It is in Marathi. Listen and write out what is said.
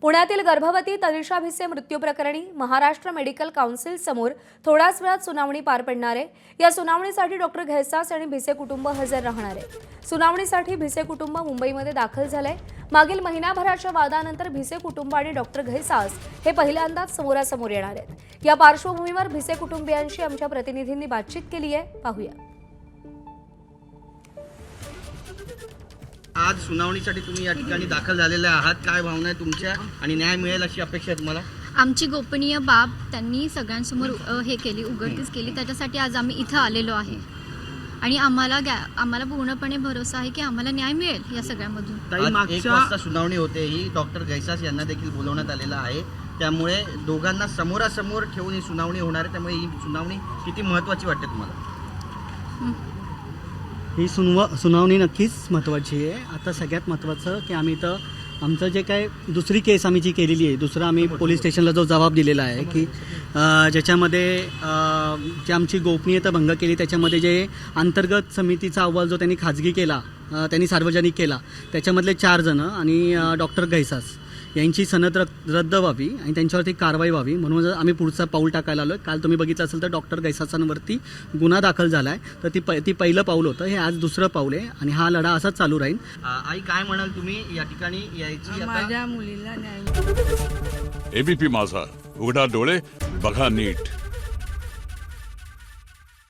पुण्यातील गर्भवती तनिषा भिसे मृत्यू प्रकरणी महाराष्ट्र मेडिकल काउन्सिल समोर थोड्याच वेळात सुनावणी पार पडणार आहे। या सुनावणीसाठी डॉक्टर घैसास आणि भिसे कुटुंब हजर राहणार आहे। सुनावणीसाठी भिसे कुटुंब मुंबईमध्ये दाखल झालंय। मागील महिनाभराच्या वादानंतर भिसे कुटुंब आणि डॉक्टर घैसास हे पहिल्यांदाच समोरासमोर येणार आहेत। या पार्श्वभूमीवर भिसे कुटुंबियांशी आमच्या प्रतिनिधींनी बातचीत केली आहे, पाहूया। आज सुनावणीसाठी तुम्ही या ठिकाणी दाखल झालेले आहात, काय भावना आहे तुमच्या आणि न्याय मिळेल अशी अपेक्षा आहे तुम्हाला? आमची गोपनीय बाब त्यांनी सगळ्यांसमोर हे केली, उघडकीस केली, त्याच्यासाठी आज आम्ही इथं आलेलो आहे आणि आम्हाला पूर्णपणे भरोसा आहे की आम्हाला न्याय मिळेल या सगळ्यामधून। आज 1 वाजता सुनावणी होते, ही डॉक्टर घैसास यांना देखील बोलवण्यात आलेलं आहे, त्यामुळे दोघांना समोरासमोर ठेवून ही सुनावणी होणार आहे, त्यामुळे ही सुनावणी किती महत्त्वाची वाटते तुम्हाला? ही सुनावणी नक्कीच महत्त्वाची आहे। आता सगळ्यात महत्त्वाचं की आम्ही इथं आमचं जे काय दुसरी केस आम्ही जी केलेली आहे, दुसरा आम्ही पोलीस स्टेशनला जो जबाब दिलेला आहे की ज्याच्यामध्ये जी आमची गोपनीयता भंग केली, त्याच्यामध्ये जे अंतर्गत समितीचा अहवाल जो त्यांनी खाजगी केला, त्यांनी सार्वजनिक केला, त्याच्यामधले 4 जण आणि डॉक्टर घैसास यांची सनद रद्द व्हावी आणि त्यांच्यावरती कारवाई व्हावी म्हणून आम्ही पुढचं पाऊल टाकायला आलो आहे। काल तुम्ही बघितलं असेल तर डॉक्टर घैसासांवरती गुन्हा दाखल झाला आहे, तर ती पहिलं पाऊल होतं, हे आज दुसरं पाऊल आहे आणि हा लढा असाच चालू राहील। आई, काय म्हणाल तुम्ही या ठिकाणी यायची? माझ्या मुलीला न्याय। एबीपी माझा, उघडा डोळे बघा नीट।